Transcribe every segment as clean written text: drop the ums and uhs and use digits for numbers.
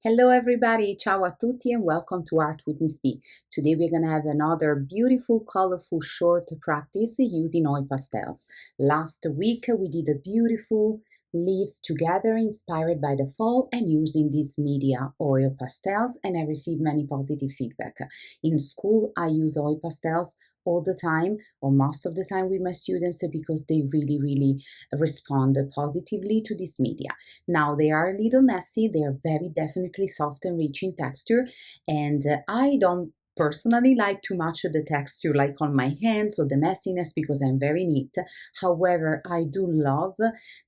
Hello everybody, ciao a tutti and welcome to Art with Ms.B. Today we're going to have another beautiful, colorful short practice using oil pastels. Last week we did a beautiful leaves together inspired by the fall and using this media oil pastels, and I received many positive feedback. In school I use oil pastels all the time or most of the time with my students because they really respond positively to this media. Now they are a little messy, they are very definitely soft and rich in texture, and I don't personally like too much of the texture like on my hands or the messiness because I'm very neat. However, I do love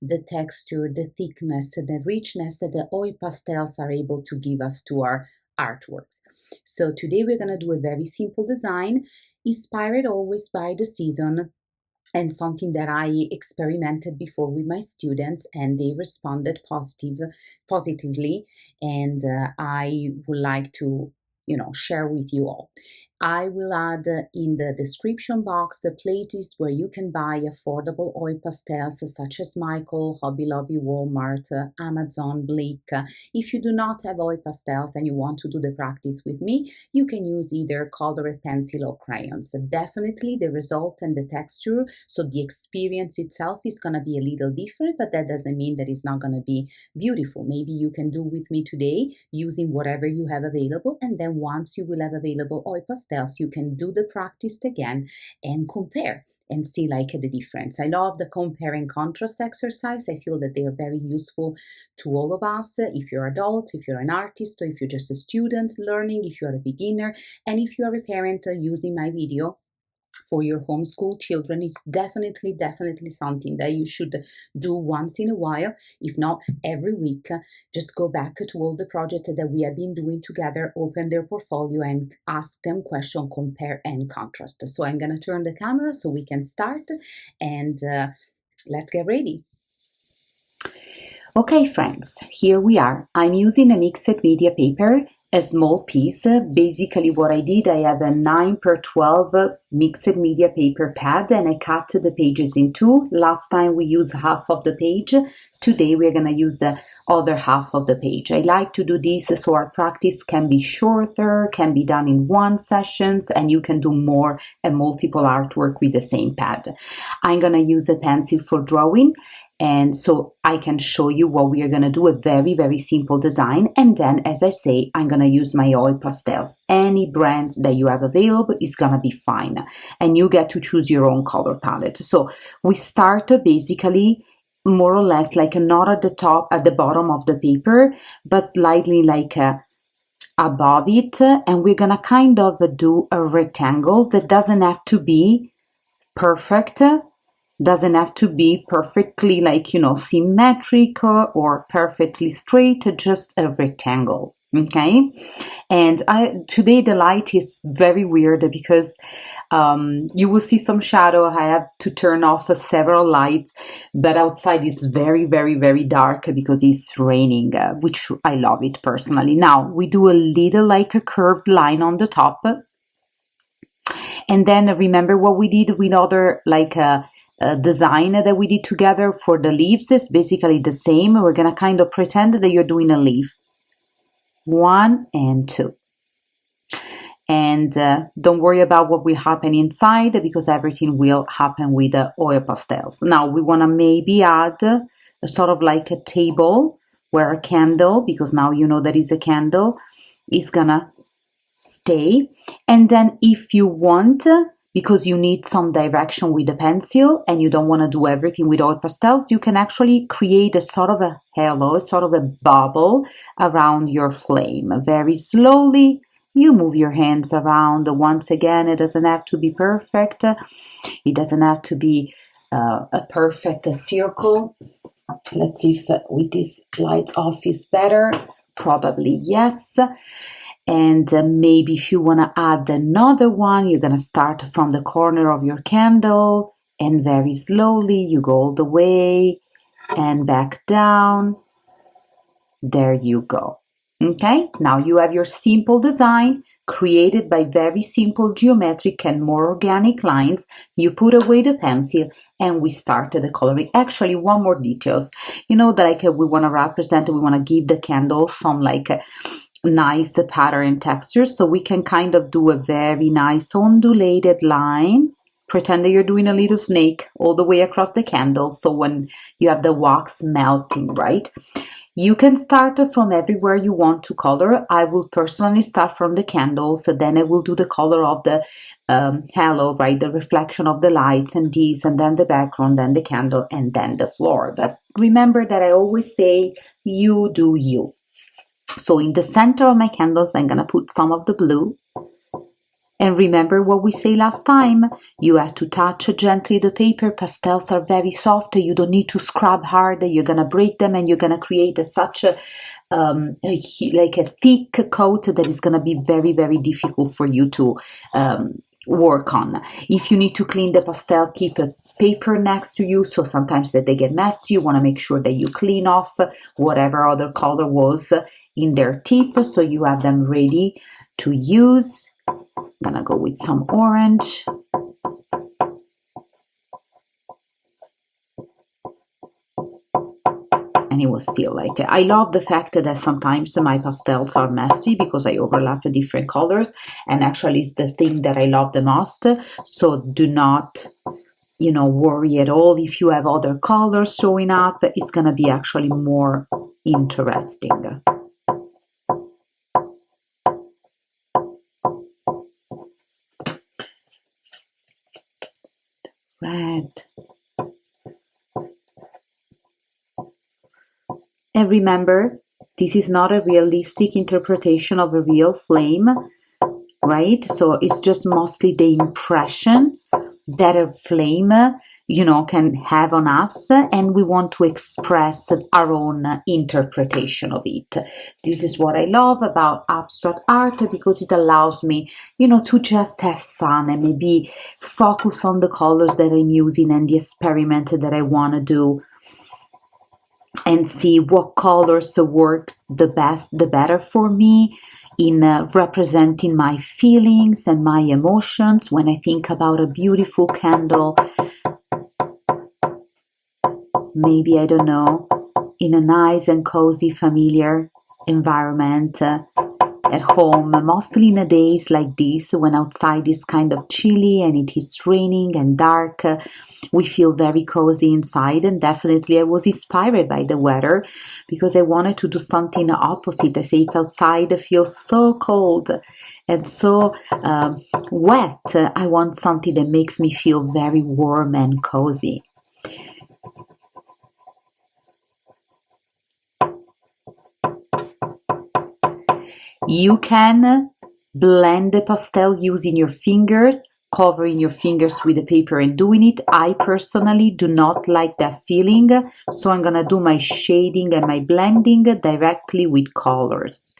the texture, the thickness, the richness that the oil pastels are able to give us to our artworks. So today we're going to do a very simple design inspired always by the season and something that I experimented before with my students and they responded positively, and I would like to share with you all. I will add in the description box the places where you can buy affordable oil pastels such as Michael, Hobby Lobby, Walmart, Amazon, Blick. If you do not have oil pastels and you want to do the practice with me, you can use either colored pencil or crayons. Definitely the result and the texture, so the experience itself is going to be a little different, but that doesn't mean that it's not going to be beautiful. Maybe you can do with me today using whatever you have available, and then once you will have available oil pastels, you can do the practice again and compare and see like the difference. I love the compare and contrast exercise. I feel that they are very useful to all of us, if you're adult, if you're an artist, or if you're just a student learning, if you're a beginner, and if you're a parent using my video for your homeschool children. Is definitely something that you should do once in a while, if not every week. Just go back to all the projects that we have been doing together, open their portfolio and ask them question, compare and contrast. So I'm going to turn the camera so we can start, and let's get ready. Okay friends, here we are. I'm using a mixed media paper, a small piece. Basically what I did, I have a 9x12 mixed media paper pad and I cut the pages in two. Last time we used half of the page. Today we're going to use the other half of the page. I like to do this so our practice can be shorter, can be done in one sessions, and you can do more and multiple artwork with the same pad. I'm going to use a pencil for drawing, and so I can show you what we are going to do, a very simple design. And then, as I say, I'm going to use my oil pastels. Any brand that you have available is going to be fine. And you get to choose your own color palette. So we start basically more or less like not at the top, at the bottom of the paper, but slightly like above it. And we're going to kind of do a rectangle that doesn't have to be perfect. Doesn't have to be perfectly like, symmetric or perfectly straight, just a rectangle. Okay. And today the light is very weird because you will see some shadow. I have to turn off several lights, but outside is very dark because it's raining, which I love it personally. Now we do a little like a curved line on the top. And then remember what we did with other like design that we did together for the leaves is basically the same. We're going to kind of pretend that you're doing a leaf. 1 and 2. And don't worry about what will happen inside because everything will happen with the oil pastels. Now we want to maybe add a sort of like a table where a candle, because now you know that is a candle, is gonna stay. And then if you want, because you need some direction with the pencil and you don't want to do everything with oil pastels, you can actually create a sort of a halo, a sort of a bubble around your flame. Very slowly, you move your hands around. Once again, it doesn't have to be perfect. It doesn't have to be a perfect circle. Let's see if with this light off is better. Probably yes. And maybe if you want to add another one, you're going to start from the corner of your candle and very slowly you go all the way and back down. There you go. Okay, now you have your simple design created by very simple geometric and more organic lines. You put away the pencil and we started the coloring. Actually, one more details. You know that like we want to represent, we want to give the candle some like nice pattern and texture, so we can kind of do a very nice ondulated line. Pretend that you're doing a little snake all the way across the candle, so when you have the wax melting, right? You can start from everywhere you want to color. I will personally start from the candles, so then I will do the color of the halo, right? The reflection of the lights and these, and then the background, then the candle, and then the floor. But remember that I always say, you do you. So in the center of my candles, I'm gonna put some of the blue. And remember what we say last time, you have to touch gently the paper. Pastels are very soft, you don't need to scrub hard, you're gonna break them and you're gonna create such a like a thick coat that is gonna be very, very difficult for you to work on. If you need to clean the pastel, keep a paper next to you, so sometimes that they get messy, you wanna make sure that you clean off whatever other color was in their tip, so you have them ready to use. I'm gonna go with some orange. And it was still like, I love the fact that sometimes my pastels are messy because I overlap the different colors, and actually it's the thing that I love the most. So do not, you know, worry at all if you have other colors showing up. It's gonna be actually more interesting. Red. And remember, this is not a realistic interpretation of a real flame, right? So it's just mostly the impression that a flame, you know, can have on us, and we want to express our own interpretation of it. This is what I love about abstract art, because it allows me, you know, to just have fun and maybe focus on the colors that I'm using and the experiment that I want to do, and see what colors works the best, the better for me in representing my feelings and my emotions when I think about a beautiful candle. Maybe, I don't know, in a nice and cozy familiar environment at home, mostly in a days like this when outside is kind of chilly and it is raining and dark. We feel very cozy inside, and definitely I was inspired by the weather because I wanted to do something opposite. I say it's outside, it feels so cold and so wet. I want something that makes me feel very warm and cozy. You can blend the pastel using your fingers, covering your fingers with the paper and doing it. I personally do not like that feeling, so I'm gonna do my shading and my blending directly with colors.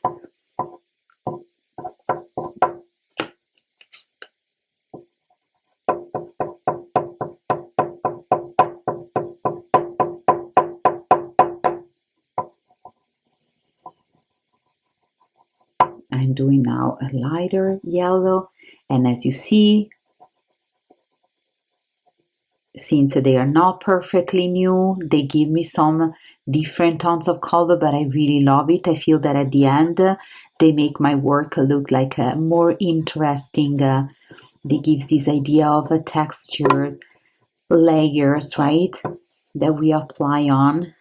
I'm doing now a lighter yellow, and as you see, since they are not perfectly new, they give me some different tones of color, but I really love it. I feel that at the end, they make my work look like more interesting. They give this idea of a texture, layers, right, that we apply on.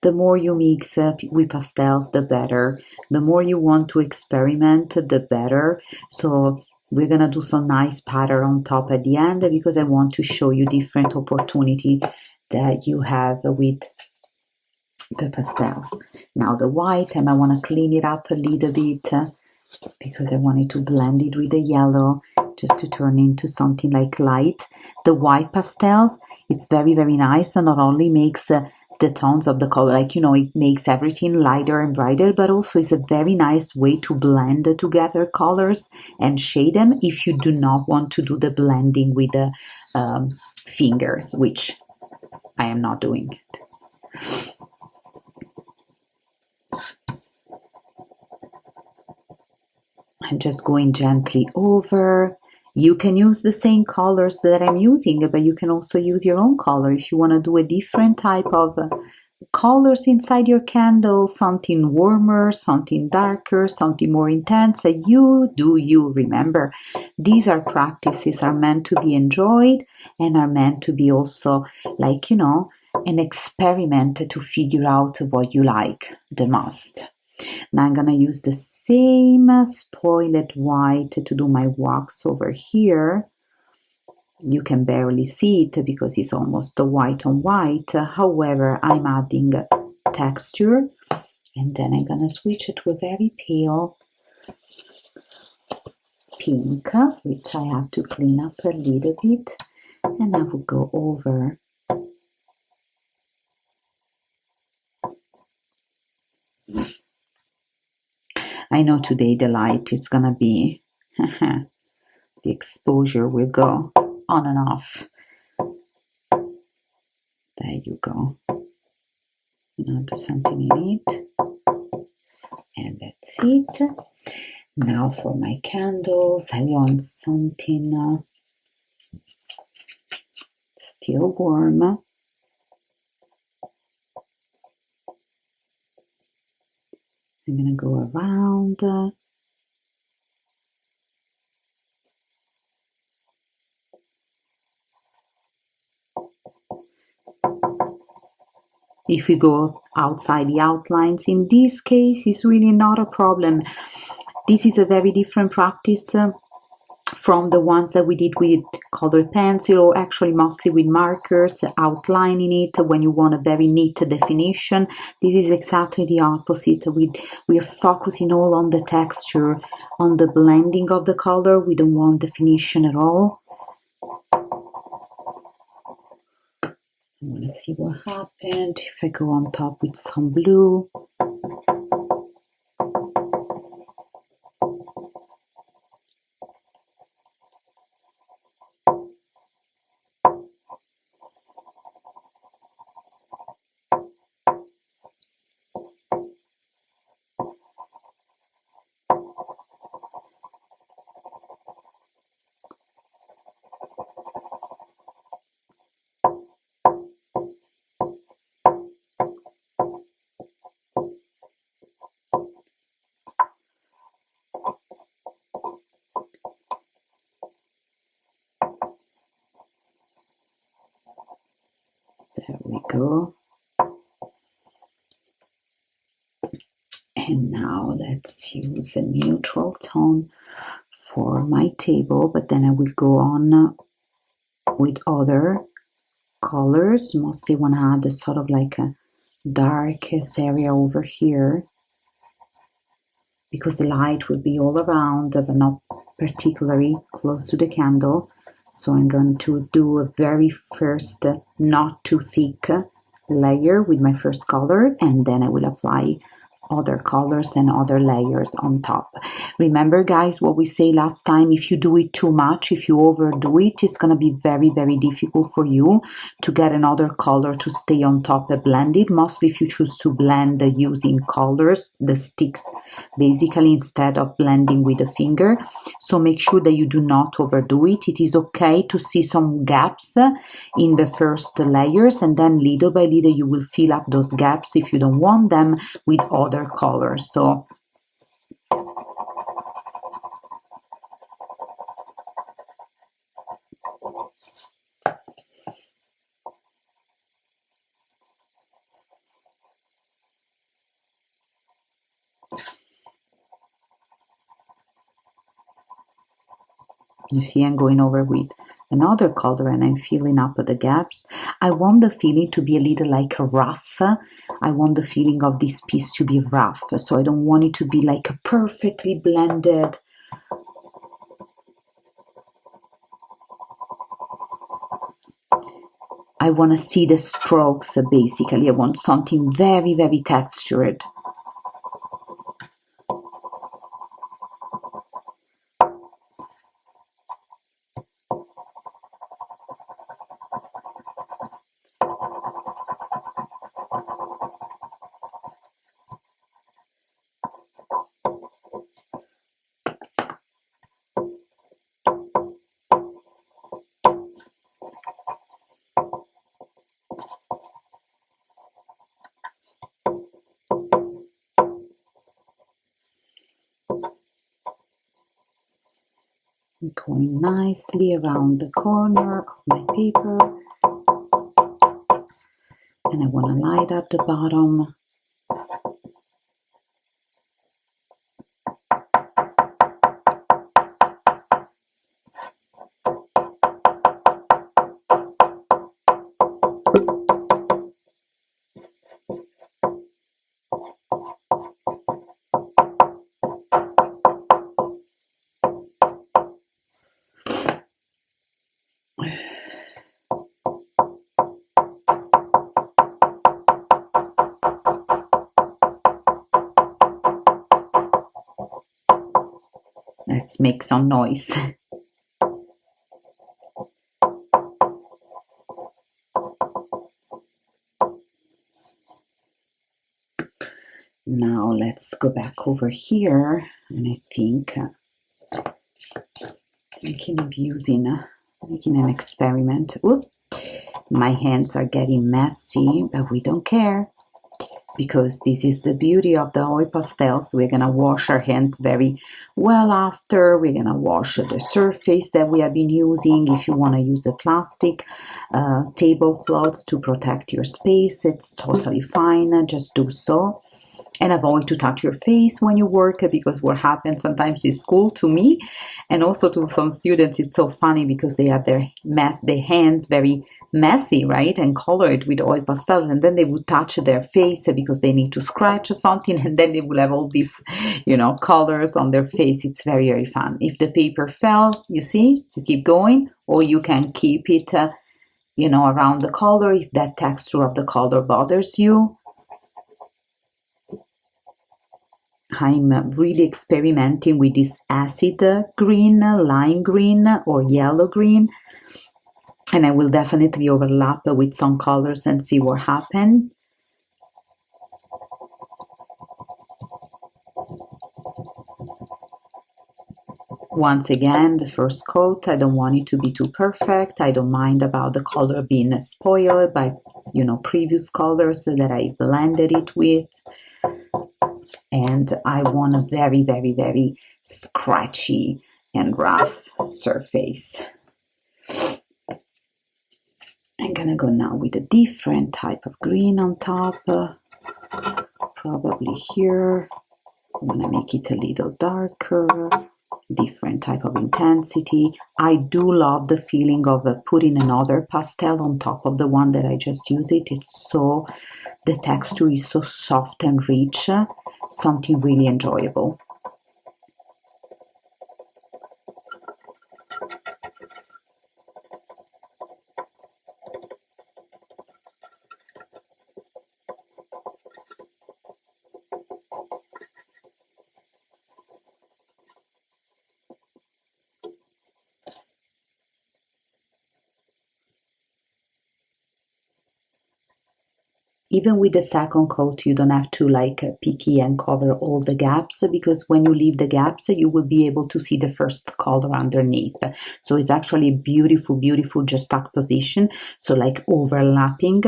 The more you mix with pastel, the better. The more you want to experiment, the better. So we're gonna do some nice pattern on top at the end because I want to show you different opportunity that you have with the pastel. Now the white, and I want to clean it up a little bit because I wanted to blend it with the yellow just to turn into something like light. The white pastels, it's very, very nice, and not only makes the tones of the color, like, you know, it makes everything lighter and brighter, but also is a very nice way to blend together colors and shade them if you do not want to do the blending with the fingers, which I am not doing it. I'm just going gently over. You can use the same colors that I'm using, but you can also use your own color if you want to do a different type of colors inside your candle, something warmer, something darker, something more intense. You do you. Remember, these are practices are meant to be enjoyed and are meant to be also like, you know, an experiment to figure out what you like the most. Now I'm gonna use the same spoiled white to do my wax over here. You can barely see it because it's almost white on white. However, I'm adding texture, and then I'm gonna switch it to a very pale pink, which I have to clean up a little bit, and I will go over. I know today the light is gonna be the exposure will go on and off. There you go. Now there's something in it, and that's it. Now for my candles, I want something still warm. I'm gonna go around. If we go outside the outlines, in this case, it's really not a problem. This is a very different practice from the ones that we did with colored pencil, or actually mostly with markers, outlining it when you want a very neat definition. This is exactly the opposite. We are focusing all on the texture, on the blending of the color. We don't want definition at all. I want to see what happened if I go on top with some blue. There we go. And now let's use a neutral tone for my table, but then I will go on with other colors. Mostly want to add a sort of like a darkest area over here, because the light will be all around, but not particularly close to the candle. So I'm going to do a very first, not too thick layer with my first color, and then I will apply other colors and other layers on top. Remember, guys, what we say last time: if you do it too much, if you overdo it, it's going to be very, very difficult for you to get another color to stay on top and blended. Mostly if you choose to blend using colors, the sticks, basically, instead of blending with a finger. So make sure that you do not overdo it. It is okay to see some gaps in the first layers, and then little by little you will fill up those gaps if you don't want them with other colors. So you see, I'm going over with another color and I'm filling up the gaps. I want the feeling to be a little like rough. I want the feeling of this piece to be rough. So I don't want it to be like a perfectly blended. I want to see the strokes, basically. I want something very, very textured. Going nicely around the corner of my paper. And I want to light up the bottom. Let's make some noise. Now let's go back over here, and I think thinking of making an experiment. Oop, my hands are getting messy, but we don't care, because this is the beauty of the oil pastels. We're gonna wash our hands very well after. We're gonna wash the surface that we have been using. If you want to use a plastic tablecloth to protect your space, it's totally fine, just do so. And avoid to touch your face when you work, because what happens sometimes in school, to me and also to some students, it's so funny because they have their hands very messy, right, and colored with oil pastels, and then they would touch their face because they need to scratch or something, and then they will have all these, colors on their face. It's very, very fun. If the paper fell, you see, you keep going, or you can keep it, around the color if that texture of the color bothers you. I'm really experimenting with this acid green, lime green, or yellow green. And I will definitely overlap with some colors and see what happens. Once again, the first coat, I don't want it to be too perfect. I don't mind about the color being spoiled by, previous colors that I blended it with. And I want a very, very, very scratchy and rough surface. I'm gonna go now with a different type of green on top, probably here. I'm gonna make it a little darker, different type of intensity. I do love the feeling of putting another pastel on top of the one that I just used. The texture is so soft and rich, something really enjoyable. Even with the second coat, you don't have to picky and cover all the gaps, because when you leave the gaps, you will be able to see the first color underneath. So it's actually a beautiful, beautiful juxtaposition. So overlapping.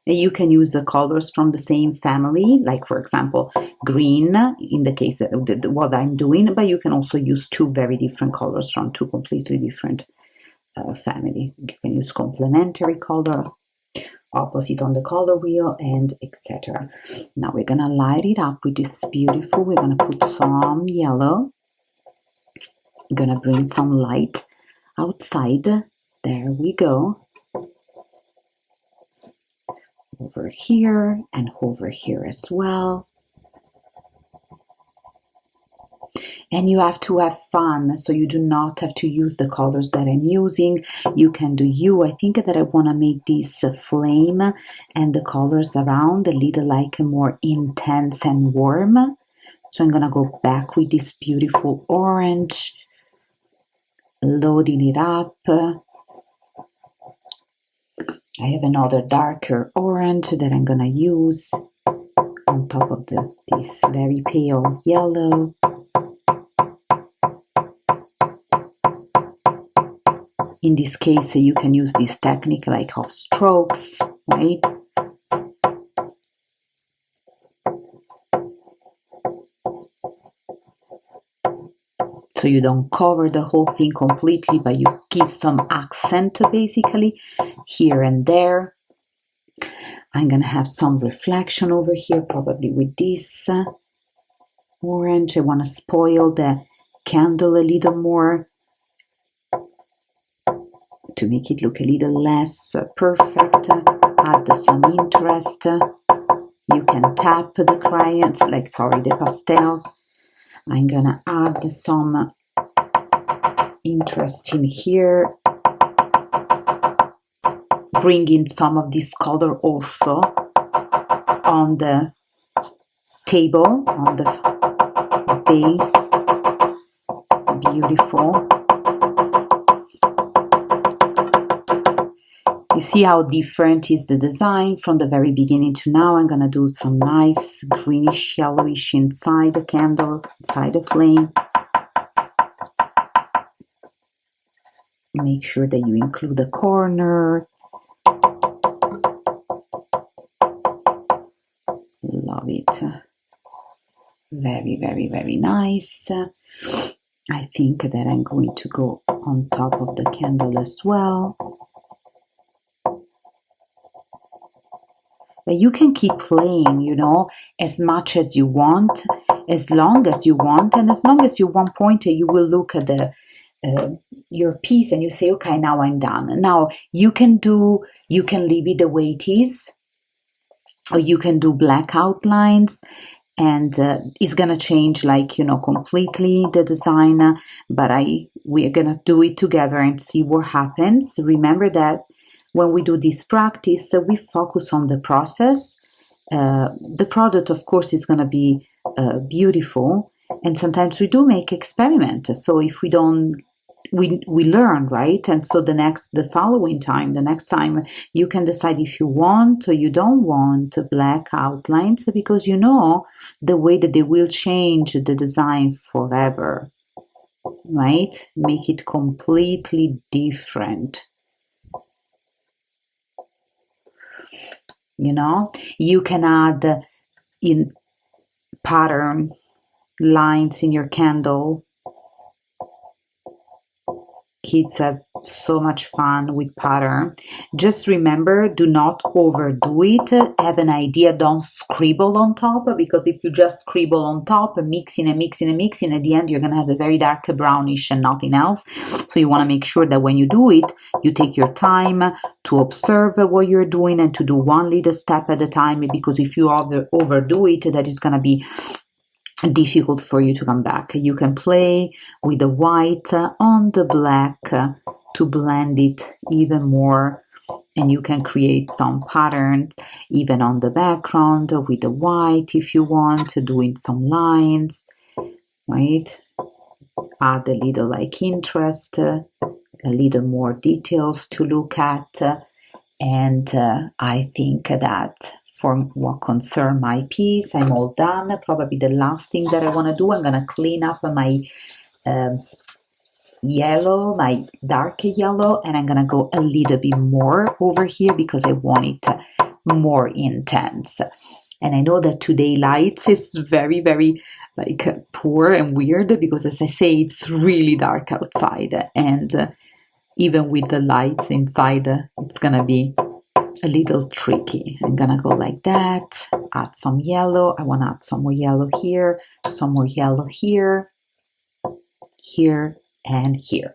You can use the colors from the same family, like for example, green, in the case of what I'm doing, but you can also use two very different colors from two completely different family. You can use complementary color, opposite on the color wheel, and etc. Now we're gonna light it up with this beautiful, we're gonna put some yellow. I'm gonna bring some light outside. There we go. Over here and over here as well. And you have to have fun, so you do not have to use the colors that I'm using. You can do you. I think that I want to make this flame and the colors around a little more intense and warm. So I'm going to go back with this beautiful orange, loading it up. I have another darker orange that I'm going to use on top of this very pale yellow. In this case, you can use this technique of strokes, right? So you don't cover the whole thing completely, but you give some accent basically here and there. I'm gonna have some reflection over here, probably with this orange. I want to spoil the candle a little more to make it look a little less perfect. Add some interest. You can tap the crayons, the pastel. I'm gonna add some interest in here, bring in some of this color also on the table, on the base. Beautiful. You see how different is the design from the very beginning to now. I'm gonna do some nice greenish yellowish inside the candle, inside the flame. Make sure that you include the corner. Love it. Very, very, very nice. I think that I'm going to go on top of the candle as well. But you can keep playing, you know, as much as you want, as long as you want, and as long as you want point, you will look at the your piece and you say, okay, now I'm done. Now you can leave it the way it is, or you can do black outlines, and it's gonna change, like, you know, completely the design. But we're gonna do it together and see what happens. Remember that when we do this practice, we focus on the process. The product, of course, is gonna be beautiful, and sometimes we do make experiments. So if we don't, we learn, right? And so the next time you can decide if you want or you don't want black outlines, because you know the way that they will change the design forever, right? Make it completely different. You know, you can add in pattern lines in your candle. Kids have so much fun with pattern. Just remember, do not overdo it. Have an idea, don't scribble on top, because if you just scribble on top, mixing and mixing and mixing, at the end you're going to have a very dark brownish and nothing else. So you want to make sure that when you do it, you take your time to observe what you're doing and to do one little step at a time, because if you overdo it, that is going to be difficult for you to come back. You can play with the white on the black to blend it even more, and you can create some patterns even on the background with the white if you want, doing some lines, right? Add a little like interest, a little more details to look at, and I think that for what concerns my piece, I'm all done. Probably the last thing that I want to do, I'm going to clean up my yellow, my dark yellow, and I'm going to go a little bit more over here because I want it more intense. And I know that today lights is very, very like poor and weird, because as I say, it's really dark outside, and even with the lights inside, it's going to be a little tricky. I'm gonna go like that, add some yellow. I want to add some more yellow here, some more yellow here, here, and here.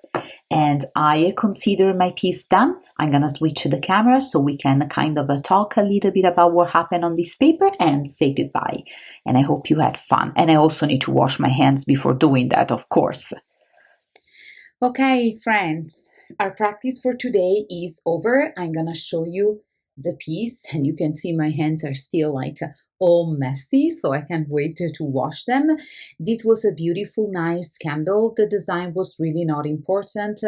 And I consider my piece done. I'm gonna switch the camera so we can kind of talk a little bit about what happened on this paper and say goodbye. And I hope you had fun. And I also need to wash my hands before doing that, of course. Okay, friends, our practice for today is over. I'm gonna show you the piece, and you can see my hands are still like all messy, so I can't wait to wash them. This was a beautiful, nice candle. The design was really not important.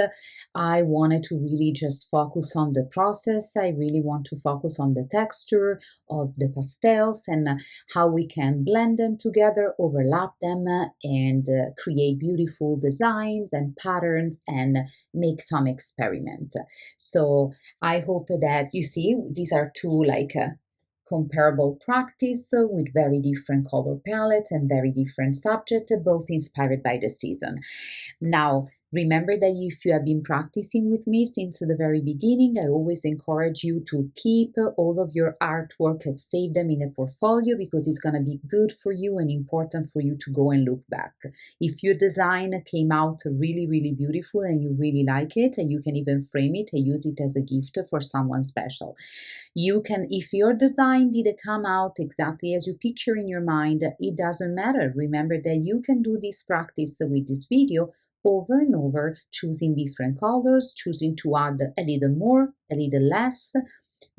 I wanted to really just focus on the process. I really want to focus on the texture of the pastels and how we can blend them together, overlap them, and create beautiful designs and patterns and make some experiment. So I hope that you see these are two like comparable practice with very different color palette and very different subject, both inspired by the season. Now, remember that if you have been practicing with me since the very beginning, I always encourage you to keep all of your artwork and save them in a portfolio, because it's going to be good for you and important for you to go and look back. If your design came out really, really beautiful and you really like it, and you can even frame it and use it as a gift for someone special. You can, if your design didn't come out exactly as you picture in your mind, it doesn't matter. Remember that you can do this practice with this video over and over, choosing different colors, choosing to add a little more, a little less,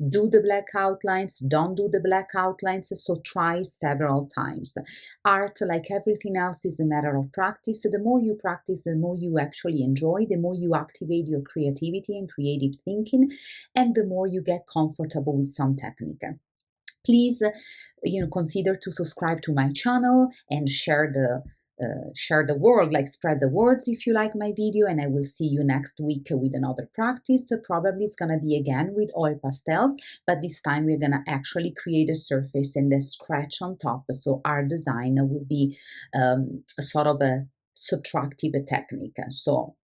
do the black outlines, don't do the black outlines, so try several times. Art, like everything else, is a matter of practice. The more you practice, the more you actually enjoy, the more you activate your creativity and creative thinking, and the more you get comfortable with some technique. Please, consider to subscribe to my channel and share the word, like spread the words if you like my video, and I will see you next week with another practice. Probably it's gonna be again with oil pastels, but this time we're gonna actually create a surface and a scratch on top, so our design will be a sort of a subtractive technique. So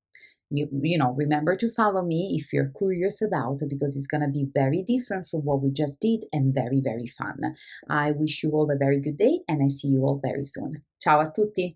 remember to follow me if you're curious about it, because it's going to be very different from what we just did and very, very fun. I wish you all a very good day, and I see you all very soon. Ciao a tutti!